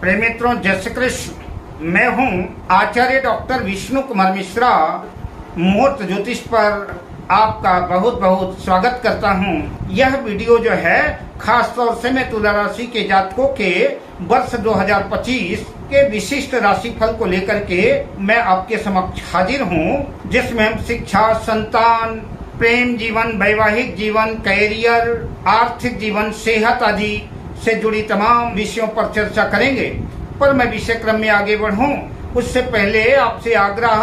प्रिय मित्रों, जय श्री कृष्ण। मैं हूं आचार्य डॉक्टर विष्णु कुमार मिश्रा। मुहूर्त ज्योतिष पर आपका बहुत बहुत स्वागत करता हूं। यह वीडियो जो है खास तौर से मैं तुला राशि के जातकों के वर्ष 2025 के विशिष्ट राशिफल को लेकर के मैं आपके समक्ष हाजिर हूं, जिसमें हम शिक्षा, संतान, प्रेम जीवन, वैवाहिक जीवन, कैरियर, आर्थिक जीवन, सेहत आदि से जुड़ी तमाम विषयों पर चर्चा करेंगे। पर मैं विषय क्रम में आगे बढ़ूं उससे पहले आपसे आग्रह,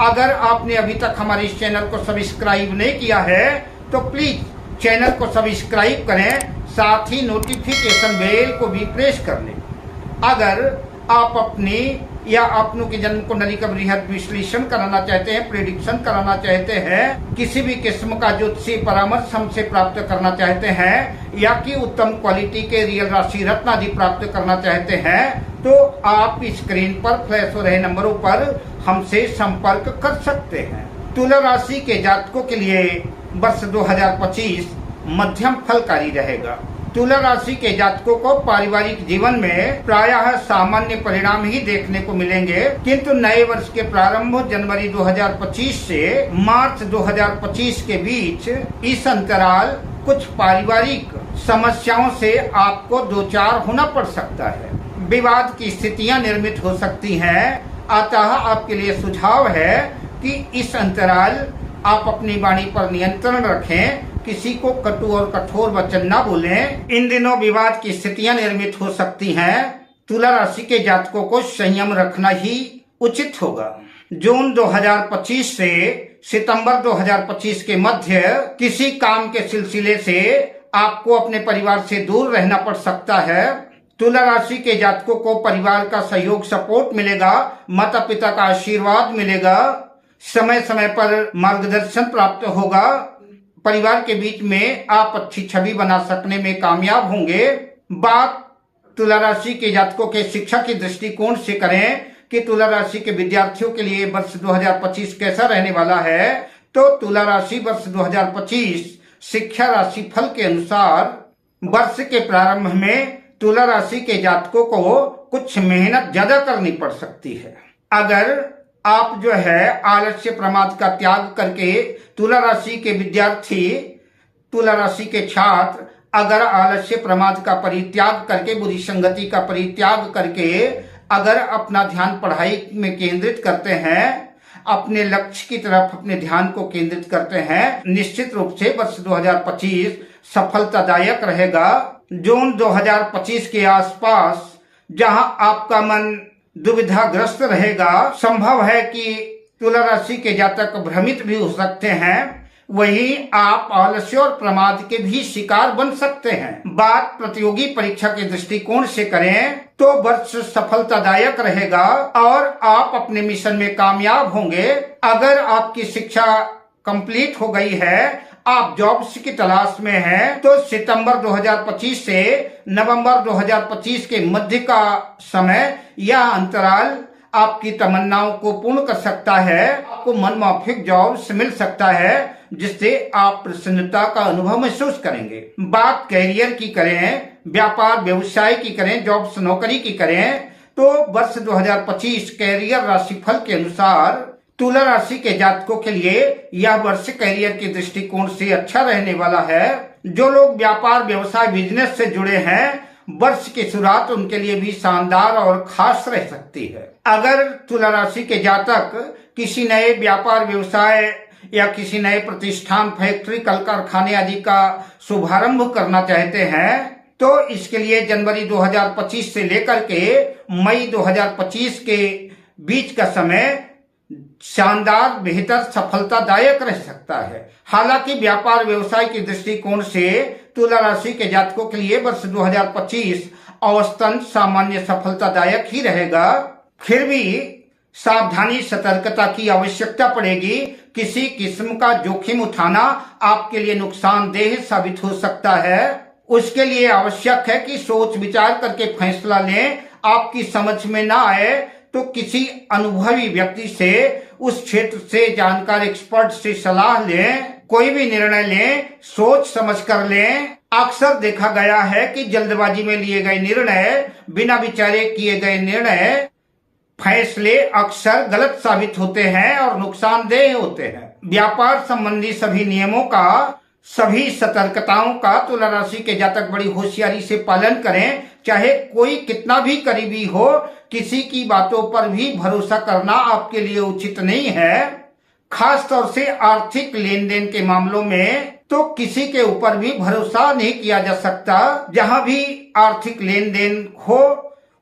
अगर आपने अभी तक हमारे इस चैनल को सब्सक्राइब नहीं किया है तो प्लीज चैनल को सब्सक्राइब करें, साथ ही नोटिफिकेशन बेल को भी प्रेस कर लें। अगर आप अपनी या अपनों की जन्म कुंडली का बृहद विश्लेषण कराना चाहते हैं, प्रेडिक्शन कराना चाहते हैं, किसी भी किस्म का ज्योतिषीय परामर्श हमसे प्राप्त करना चाहते हैं या कि उत्तम क्वालिटी के रियल राशि रत्न आदि प्राप्त करना चाहते हैं, तो आप स्क्रीन पर फ्लैश हो रहे नंबरों पर हमसे संपर्क कर सकते हैं। तुला राशि के जातकों के लिए वर्ष 2025 मध्यम फलकारी रहेगा। तुला राशि के जातकों को पारिवारिक जीवन में प्रायः सामान्य परिणाम ही देखने को मिलेंगे, किंतु नए वर्ष के प्रारंभ जनवरी 2025 से मार्च 2025 के बीच इस अंतराल कुछ पारिवारिक समस्याओं से आपको दो चार होना पड़ सकता है। विवाद की स्थितियां निर्मित हो सकती हैं। अतः आपके लिए सुझाव है कि इस अंतराल आप अपनी वाणी पर नियंत्रण रखें, किसी को कटु और कठोर वचन न बोलें। इन दिनों विवाद की स्थितियां निर्मित हो सकती हैं। तुला राशि के जातकों को संयम रखना ही उचित होगा। जून 2025 से सितंबर 2025 के मध्य किसी काम के सिलसिले से आपको अपने परिवार से दूर रहना पड़ सकता है। तुला राशि के जातकों को परिवार का सहयोग, सपोर्ट मिलेगा, माता पिता का आशीर्वाद मिलेगा, समय समय पर मार्गदर्शन प्राप्त होगा। परिवार के बीच में आप अच्छी छवि बना सकने में कामयाब होंगे। बात तुला राशि के जातकों के शिक्षा की दृष्टिकोण से करें कि तुला राशि के विद्यार्थियों के लिए वर्ष 2025 कैसा रहने वाला है, तो तुला राशि वर्ष 2025 शिक्षा राशि फल के अनुसार वर्ष के प्रारंभ में तुला राशि के जातकों को कुछ मेहनत ज्यादा करनी पड़ सकती है। अगर आप जो है आलस्य प्रमाद का त्याग करके, तुला राशि के विद्यार्थी, तुला राशि के छात्र अगर आलस्य प्रमाद का परित्याग करके, बुरी संगति का परित्याग करके अगर अपना ध्यान पढ़ाई में केंद्रित करते हैं, अपने लक्ष्य की तरफ अपने ध्यान को केंद्रित करते हैं, निश्चित रूप से वर्ष 2025 सफलतादायक रहेगा। जून 2025 के आसपास जहां आपका मन दुविधाग्रस्त रहेगा, संभव है कि तुला राशि के जातक भ्रमित भी हो सकते हैं, वहीं आप आलस्य और प्रमाद के भी शिकार बन सकते हैं। बात प्रतियोगी परीक्षा के दृष्टिकोण से करें तो वर्ष सफलतादायक रहेगा और आप अपने मिशन में कामयाब होंगे। अगर आपकी शिक्षा कंप्लीट हो गई है, आप जॉब्स की तलाश में हैं, तो सितंबर 2025 से नवंबर 2025 के मध्य का समय यह अंतराल आपकी तमन्नाओं को पूर्ण कर सकता है। आपको मनमाफिक जॉब्स मिल सकता है, जिससे आप प्रसन्नता का अनुभव महसूस करेंगे। बात कैरियर की करें, व्यापार व्यवसाय की करें, जॉब्स नौकरी की करें, तो वर्ष 2025 कैरियर राशिफल के अनुसार तुला राशि के जातकों के लिए यह वर्ष कैरियर के दृष्टिकोण से अच्छा रहने वाला है। जो लोग व्यापार व्यवसाय बिजनेस से जुड़े हैं, वर्ष की शुरुआत उनके लिए भी शानदार और खास रह सकती है। अगर तुला राशि के जातक किसी नए व्यापार व्यवसाय या किसी नए प्रतिष्ठान, फैक्ट्री, कल कारखाने आदि का शुभारंभ करना चाहते हैं, तो इसके लिए जनवरी 2025 से लेकर के मई 2025 के बीच का समय शानदार, बेहतर, सफलतादायक रह सकता है। हालांकि व्यापार व्यवसाय के दृष्टिकोण से तुला राशि के जातकों के लिए वर्ष 2025 औसतन सामान्य सफलतादायक ही रहेगा। फिर भी सावधानी, सतर्कता की आवश्यकता पड़ेगी। किसी किस्म का जोखिम उठाना आपके लिए नुकसानदेह साबित हो सकता है। उसके लिए आवश्यक है कि सोच विचार करके फैसला लें। आपकी समझ में ना आए तो किसी अनुभवी व्यक्ति से, उस क्षेत्र से जानकार एक्सपर्ट से सलाह लें। कोई भी निर्णय लें सोच समझ कर लें। अक्सर देखा गया है कि जल्दबाजी में लिए गए निर्णय, बिना विचारे किए गए निर्णय, फैसले अक्सर गलत साबित होते हैं और नुकसानदेह होते हैं। व्यापार संबंधी सभी नियमों का, सभी सतर्कताओं का तुला राशि के जातक बड़ी होशियारी से पालन करें। चाहे कोई कितना भी करीबी हो, किसी की बातों पर भी भरोसा करना आपके लिए उचित नहीं है। खास तौर से आर्थिक लेन देन के मामलों में तो किसी के ऊपर भी भरोसा नहीं किया जा सकता। जहां भी आर्थिक लेन देन हो,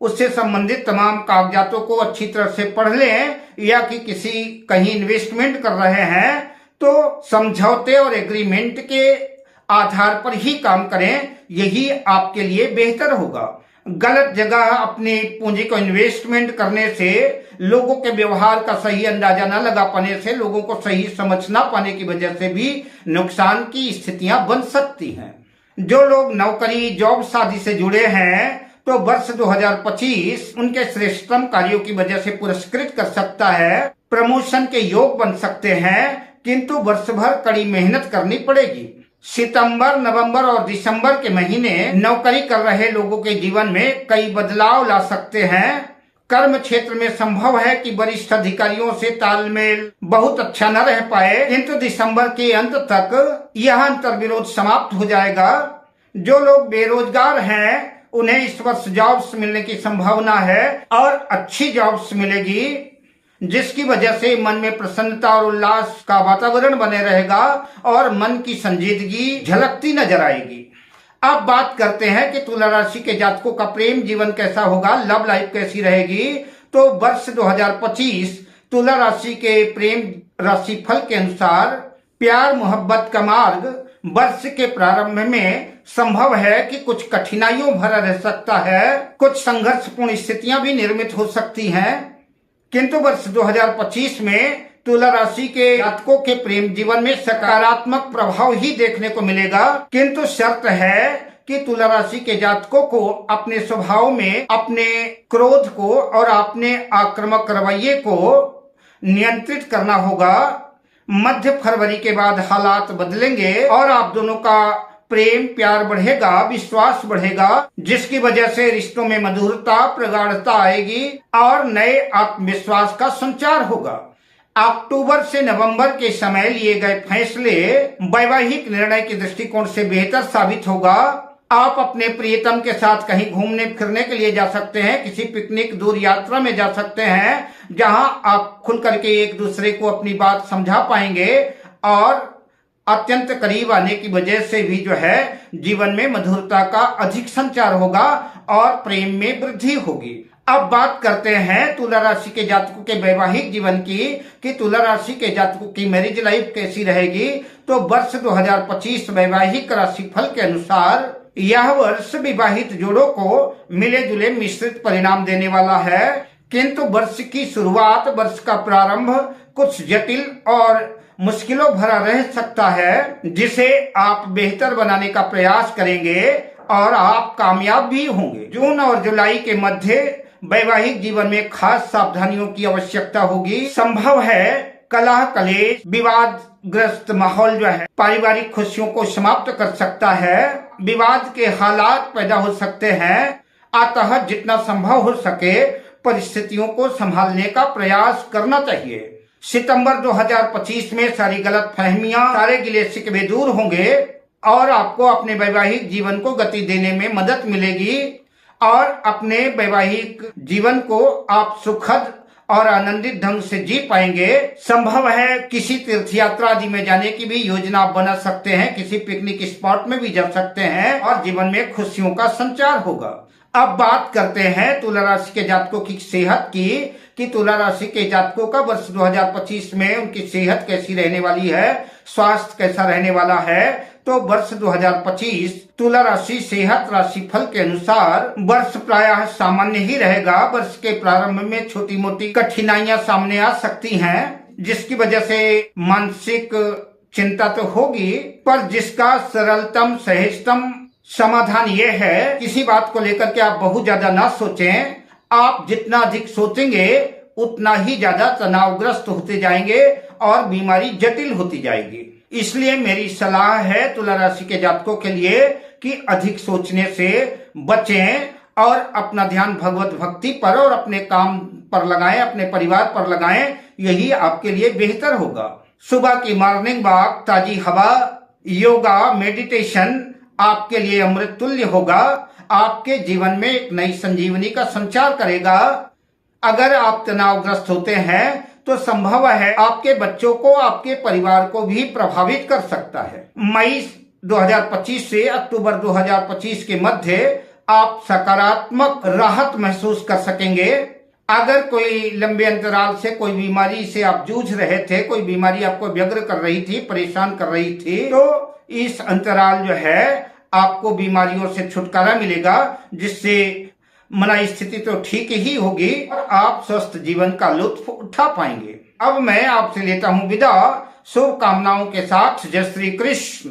उससे संबंधित तमाम कागजातों को अच्छी तरह से पढ़ लें, या कि किसी कहीं इन्वेस्टमेंट कर रहे हैं तो समझौते और एग्रीमेंट के आधार पर ही काम करें, यही आपके लिए बेहतर होगा। गलत जगह अपनी पूंजी को इन्वेस्टमेंट करने से, लोगों के व्यवहार का सही अंदाजा न लगा पाने से, लोगों को सही समझ न पाने की वजह से भी नुकसान की स्थितियां बन सकती हैं। जो लोग नौकरी, जॉब, शादी से जुड़े हैं तो वर्ष 2025 उनके श्रेष्ठतम कार्यों की वजह से पुरस्कृत कर सकता है। प्रमोशन के योग बन सकते हैं, किंतु वर्ष भर कड़ी मेहनत करनी पड़ेगी। सितंबर, नवंबर और दिसंबर के महीने नौकरी कर रहे लोगों के जीवन में कई बदलाव ला सकते हैं। कर्म क्षेत्र में संभव है कि वरिष्ठ अधिकारियों से तालमेल बहुत अच्छा न रह पाए, किंतु दिसंबर के अंत तक यह अंतर्विरोध समाप्त हो जाएगा। जो लोग बेरोजगार हैं उन्हें इस वर्ष जॉब्स मिलने की संभावना है और अच्छी जॉब्स मिलेगी, जिसकी वजह से मन में प्रसन्नता और उल्लास का वातावरण बने रहेगा और मन की संजीदगी झलकती नजर आएगी। अब बात करते हैं कि तुला राशि के जातकों का प्रेम जीवन कैसा होगा, लव लाइफ कैसी रहेगी। तो वर्ष 2025 तुला राशि के प्रेम राशि फल के अनुसार प्यार मोहब्बत का मार्ग वर्ष के प्रारंभ में संभव है कि कुछ कठिनाइयों भरा रह सकता है, कुछ संघर्षपूर्ण स्थितियां भी निर्मित हो सकती हैं, किंतु वर्ष 2025 में तुला राशि के जातकों के प्रेम जीवन में सकारात्मक प्रभाव ही देखने को मिलेगा। किंतु शर्त है कि तुला राशि के जातकों को अपने स्वभाव में अपने क्रोध को और अपने आक्रामक रवैये को नियंत्रित करना होगा। मध्य फरवरी के बाद हालात बदलेंगे और आप दोनों का प्रेम प्यार बढ़ेगा, विश्वास बढ़ेगा, जिसकी वजह से रिश्तों में मधुरता, प्रगाढ़ता आएगी और नए आत्मविश्वास का संचार होगा। अक्टूबर से नवंबर के समय लिए गए फैसले वैवाहिक निर्णय के दृष्टिकोण से बेहतर साबित होगा। आप अपने प्रियतम के साथ कहीं घूमने फिरने के लिए जा सकते हैं, किसी पिकनिक, दूर यात्रा में जा सकते हैं, जहां आप खुल करके एक दूसरे को अपनी बात समझा पाएंगे और अत्यंत करीब आने की वजह से भी जो है जीवन में मधुरता का अधिक संचार होगा और प्रेम में वृद्धि होगी। अब बात करते हैं तुला राशि के जातकों के वैवाहिक जीवन की, कि तुला राशि के जातकों की मैरिज लाइफ कैसी रहेगी। तो वर्ष 2025 वैवाहिक राशि फल के अनुसार यह वर्ष विवाहित जोड़ों को मिले जुले मिश्रित परिणाम देने वाला है, किंतु वर्ष की शुरुआत, वर्ष का प्रारंभ कुछ जटिल और मुश्किलों भरा रह सकता है, जिसे आप बेहतर बनाने का प्रयास करेंगे और आप कामयाब भी होंगे। जून और जुलाई के मध्य वैवाहिक जीवन में खास सावधानियों की आवश्यकता होगी। संभव है कलह, कलेश, विवादग्रस्त माहौल जो है पारिवारिक खुशियों को समाप्त कर सकता है। विवाद के हालात पैदा हो सकते हैं, अतः जितना संभव हो सके परिस्थितियों को संभालने का प्रयास करना चाहिए। सितंबर 2025 में सारी गलत फहमियां, सारे गिले शिकवे दूर होंगे और आपको अपने वैवाहिक जीवन को गति देने में मदद मिलेगी और अपने वैवाहिक जीवन को आप सुखद और आनंदित ढंग से जी पाएंगे। संभव है किसी तीर्थ यात्रा आदि में जाने की भी योजना बना सकते हैं, किसी पिकनिक स्पॉट में भी जा सकते हैं और जीवन में खुशियों का संचार होगा। अब बात करते हैं तुला राशि के जातकों की सेहत की, कि तुला राशि के जातकों का वर्ष 2025 में उनकी सेहत कैसी रहने वाली है, स्वास्थ्य कैसा रहने वाला है। तो वर्ष 2025 तुला राशि सेहत राशि फल के अनुसार वर्ष प्रायः सामान्य ही रहेगा। वर्ष के प्रारंभ में छोटी मोटी कठिनाइयां सामने आ सकती हैं, जिसकी वजह से मानसिक चिंता तो होगी, पर जिसका सरलतम सहजतम समाधान ये है, किसी बात को लेकर के आप बहुत ज्यादा ना सोचें। आप जितना अधिक सोचेंगे उतना ही ज्यादा तनावग्रस्त होते जाएंगे और बीमारी जटिल होती जाएगी। इसलिए मेरी सलाह है तुला राशि के जातकों के लिए कि अधिक सोचने से बचें और अपना ध्यान भगवत भक्ति पर और अपने काम पर लगाएं, अपने परिवार पर लगाएं। यही आपके लिए बेहतर होगा। सुबह की मॉर्निंग वॉक, ताजी हवा, योगा, मेडिटेशन आपके लिए अमृत तुल्य होगा। आपके जीवन में एक नई संजीवनी का संचार करेगा। अगर आप तनावग्रस्त होते हैं तो संभव है आपके बच्चों को, आपके परिवार को भी प्रभावित कर सकता है। मई 2025 से अक्टूबर 2025 के मध्य आप सकारात्मक राहत महसूस कर सकेंगे। अगर कोई लंबे अंतराल से कोई बीमारी से आप जूझ रहे थे, कोई बीमारी आपको व्यग्र कर रही थी, परेशान कर रही थी, तो इस अंतराल जो है आपको बीमारियों से छुटकारा मिलेगा, जिससे मन स्थिति तो ठीक ही होगी और आप स्वस्थ जीवन का लुत्फ उठा पाएंगे। अब मैं आपसे लेता हूं विदा, शुभकामनाओं के साथ। जय श्री कृष्ण।